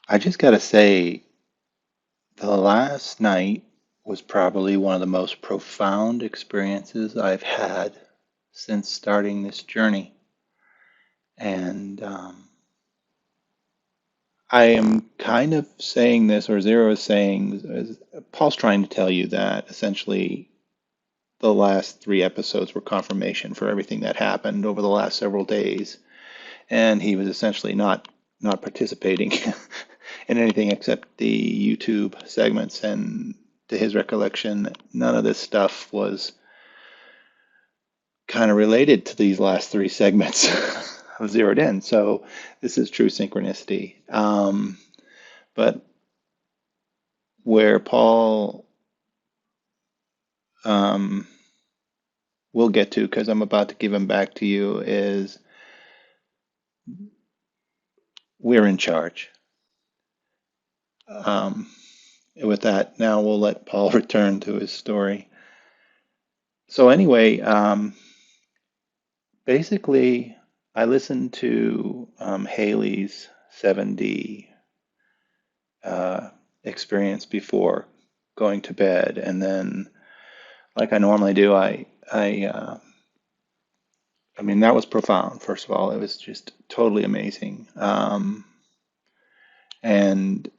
I just gotta say, the last night was probably one of the most profound experiences I've had since starting this journey. And I am kind of saying this, or Zero is saying, Paul's trying to tell you that essentially the last three episodes were confirmation for everything that happened over the last several days. And he was essentially not participating in anything except the YouTube segments. And to his recollection, none of this stuff was kind of related to these last three segments of Zeroed In. So this is true synchronicity. But where Paul um, will get to, because I'm about to give him back to you, is we're in charge. Um, with that, now we'll let Paul return to his story. So anyway, basically, I listened to Haley's 7D uh, experience before going to bed, and then, like I normally do, I mean, that was profound. First of all, it was just totally amazing, and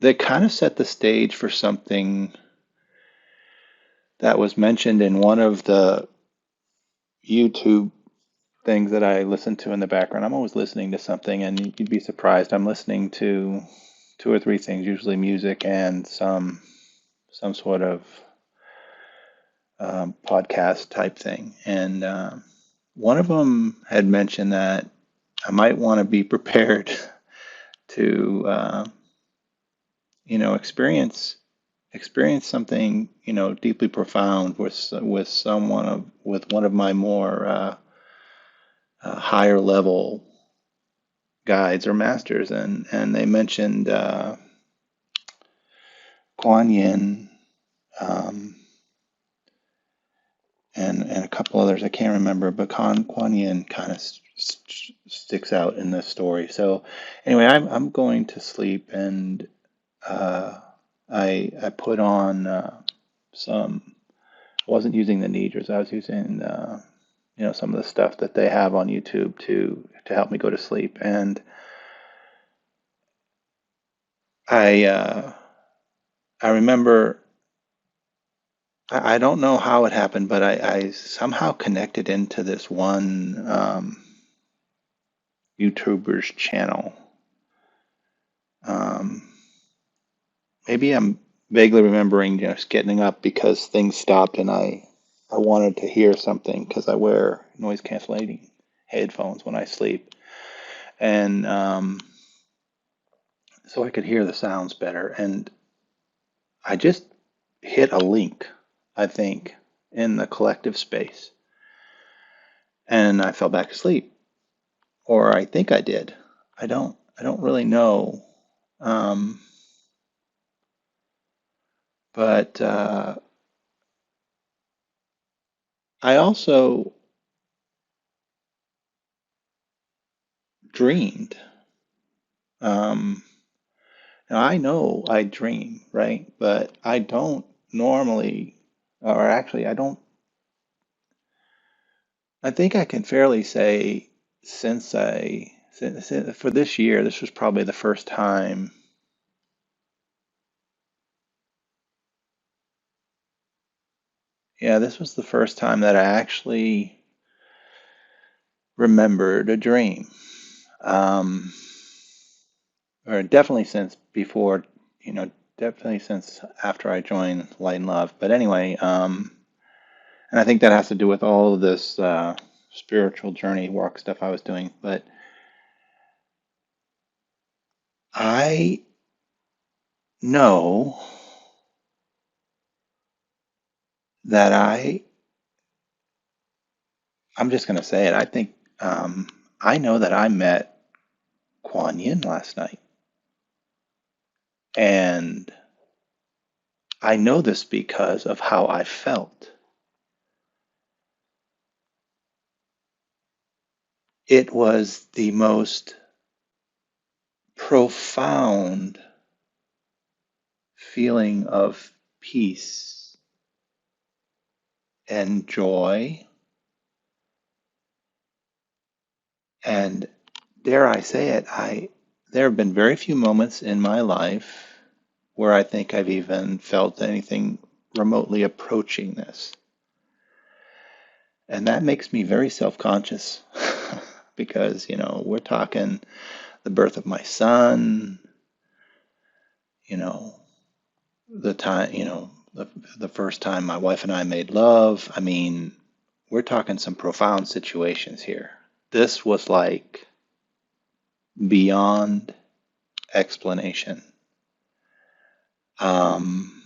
they kind of set the stage for something that was mentioned in one of the YouTube things that I listen to in the background. I'm always listening to something, and you'd be surprised. I'm listening to two or three things, usually music and some sort of podcast type thing. And one of them had mentioned that I might want to be prepared to, experience something, deeply profound with someone with one of my more higher level guides or masters, and they mentioned Kuan Yin, um, and a couple others I can't remember, but Kuan Yin kind of sticks out in this story. So anyway, I'm going to sleep, and uh, I put on some. I wasn't using the nidras. I was using some of the stuff that they have on YouTube to help me go to sleep, and I uh, I remember. I don't know how it happened, but I somehow connected into this one YouTuber's channel. Um, Maybe I'm vaguely remembering just getting up because things stopped and I wanted to hear something because I wear noise cancellating headphones when I sleep, and so I could hear the sounds better. And I just hit a link, I think, in the collective space, and I fell back asleep. Or I think I did. I don't really know. Um, but I also dreamed. Um, Now I know I dream, right? But I don't normally, or actually I don't, I think I can fairly say since for this year, this was probably the first time. Yeah, this was the first time that I actually remembered a dream. Um, or definitely since before, definitely since after I joined Light and Love. But anyway, and I think that has to do with all of this spiritual journey walk stuff I was doing. But I know that I'm just going to say it. I think I know that I met Kuan Yin last night. And I know this because of how I felt. It was the most profound feeling of peace and joy. And dare I say it, there have been very few moments in my life where I think I've even felt anything remotely approaching this. And that makes me very self-conscious because, we're talking the birth of my son, you know, the time, the first time my wife and I made love. I mean, we're talking some profound situations here. This was like beyond explanation. Um,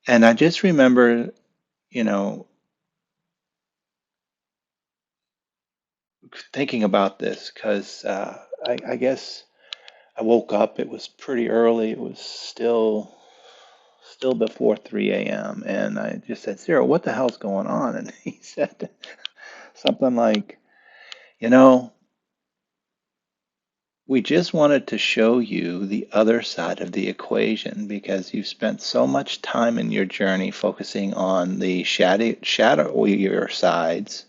and I just remember, you know, thinking about this because I guess I woke up. It was pretty early. It was still before 3 a.m. And I just said, Cyril, what the hell's going on? And he said something like, you know, we just wanted to show you the other side of the equation because you've spent so much time in your journey focusing on the shadowier sides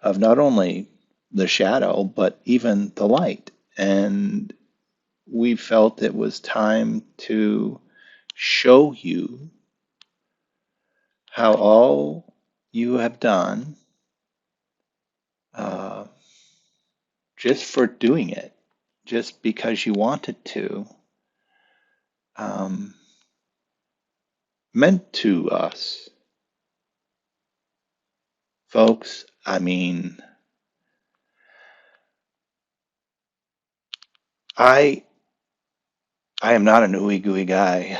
of not only the shadow, but even the light. And we felt it was time to show you how all you have done uh, just for doing it, just because you wanted to, um, meant to us. Folks, I mean, I I am not an ooey gooey guy,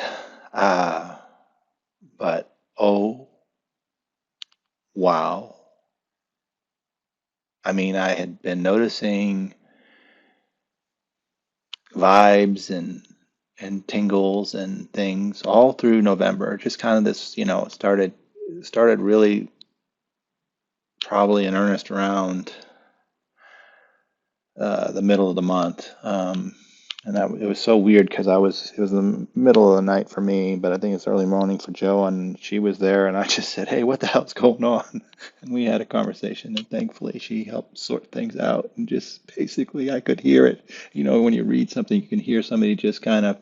uh, but oh wow. I mean, I had been noticing vibes and tingles and things all through November. Just kind of this, started really probably in earnest around the middle of the month. And that it was so weird because it was the middle of the night for me, but I think it's early morning for Joe, and she was there, and I just said, "Hey, what the hell's going on?" And we had a conversation, and thankfully she helped sort things out, and just basically I could hear it. When you read something, you can hear somebody just kind of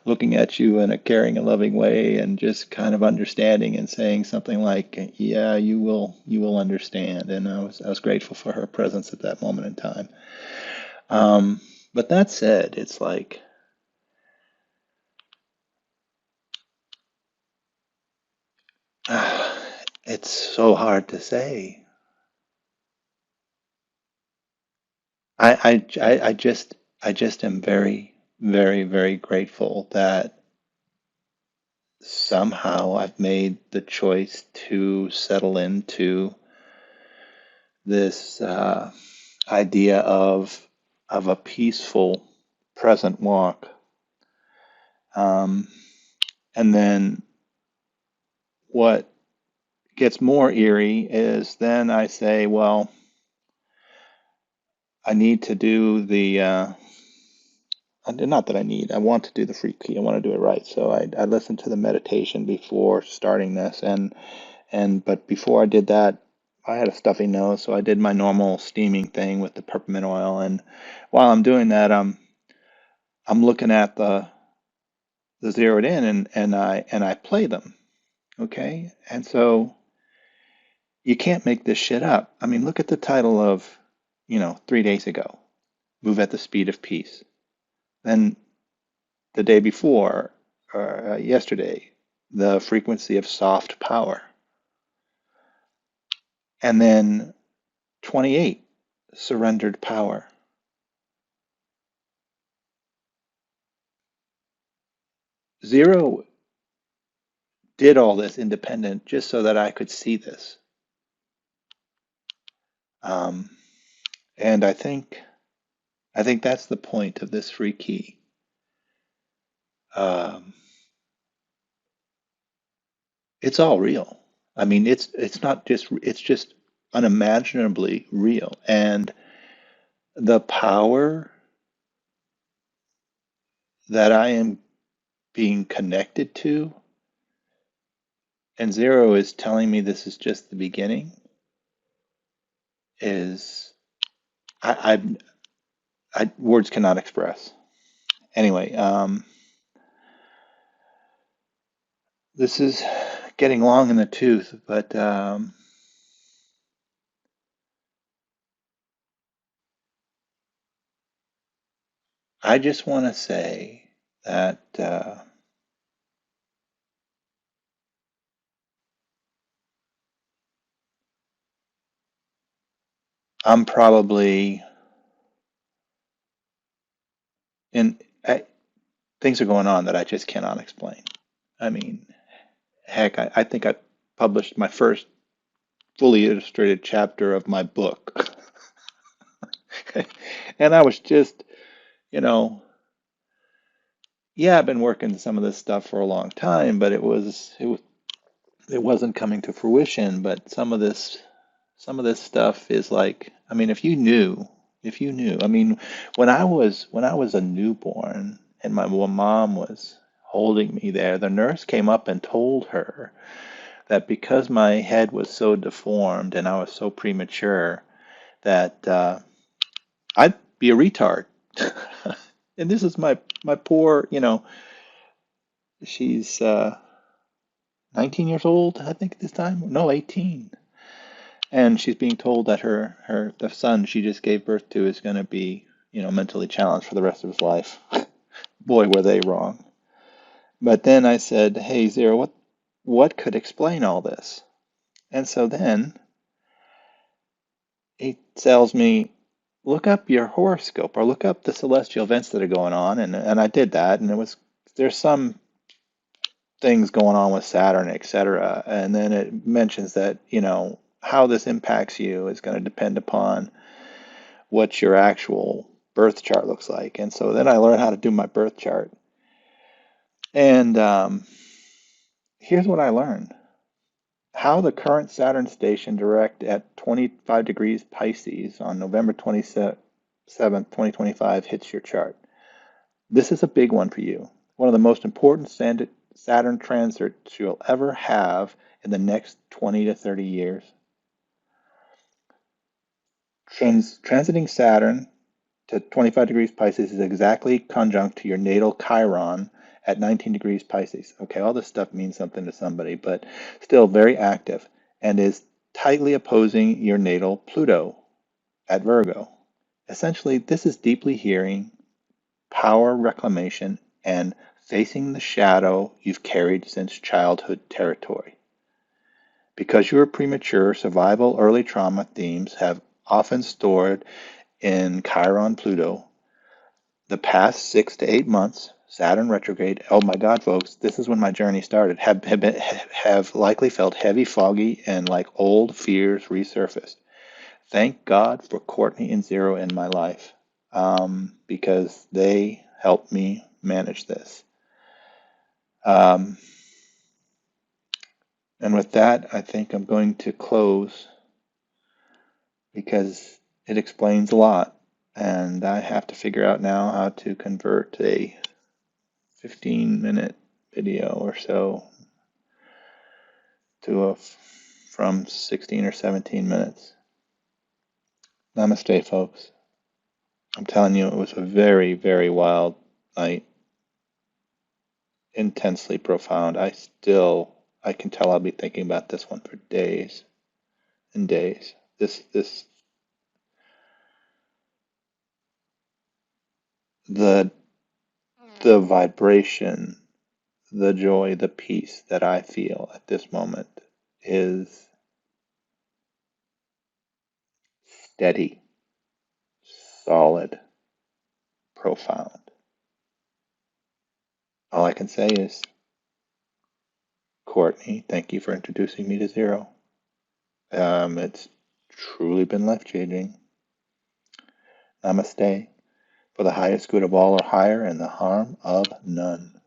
looking at you in a caring and loving way, and just kind of understanding and saying something like, "Yeah, you will understand." And I was grateful for her presence at that moment in time. Um, but that said, it's like it's so hard to say. I just am very, very, very grateful that somehow I've made the choice to settle into this idea of a peaceful present walk. Um, and then what gets more eerie is then I say, well, I need to do not that I need, I want to do the FreQ. I want to do it right. So I listened to the meditation before starting this, but before I did that, I had a stuffy nose, so I did my normal steaming thing with the peppermint oil. And while I'm doing that, I'm looking at the zeroed in, and I play them. Okay, and so you can't make this shit up. I mean, look at the title of 3 days ago, Move at the Speed of Peace. Then the day before, or yesterday, the frequency of soft power. And then 28, surrendered power. Zero did all this independent just so that I could see this. Um, and I think that's the point of this free key. Um, it's all real. I mean, it's not just it's just unimaginably real. And the power that I am being connected to, and zero is telling me this is just the beginning, is I, words cannot express. Anyway, this is getting long in the tooth, but I just want to say that I'm probably in. Things are going on that I just cannot explain. I mean, heck, I think I published my first fully illustrated chapter of my book. And I was just, you know, yeah, I've been working some of this stuff for a long time, but it wasn't coming to fruition. But some of this stuff is like, I mean, if you knew, I mean, when I was a newborn and my mom was holding me there, the nurse came up and told her that because my head was so deformed and I was so premature, that I'd be a retard. And this is my poor, she's 19 years old, I think at this time. No, 18. And she's being told that the son she just gave birth to is going to be, mentally challenged for the rest of his life. Boy, were they wrong. But then I said, "Hey, Zero, what could explain all this?" And so then he tells me, look up your horoscope or look up the celestial events that are going on. And I did that, and there's some things going on with Saturn, etc. And then it mentions that, how this impacts you is going to depend upon what your actual birth chart looks like. And so then I learned how to do my birth chart. And here's what I learned. How the current Saturn station direct at 25 degrees Pisces on November 27th, 2025 hits your chart. This is a big one for you. One of the most important Saturn transits you'll ever have in the next 20 to 30 years. Transiting Saturn to 25 degrees Pisces is exactly conjunct to your natal Chiron at 19 degrees Pisces. Okay, all this stuff means something to somebody, but still very active, and is tightly opposing your natal Pluto at Virgo. Essentially, this is deeply hearing, power reclamation, and facing the shadow you've carried since childhood territory. Because you are premature, survival, early trauma themes have often stored in Chiron Pluto. The past 6 to 8 months, Saturn retrograde, oh my God, folks, this is when my journey started, have likely felt heavy, foggy, and like old fears resurfaced. Thank God for Courtney and Zero in my life, because they helped me manage this. Um, and with that, I think I'm going to close because it explains a lot. And I have to figure out now how to convert a 15-minute video or so from 16 or 17 minutes. Namaste, folks. I'm telling you, it was a very, very wild night. Intensely profound. I can tell I'll be thinking about this one for days and days. The, the vibration, the joy, the peace that I feel at this moment is steady, solid, profound. All I can say is, Courtney, thank you for introducing me to Zero. It's truly been life-changing. Namaste. For the highest good of all are higher and the harm of none.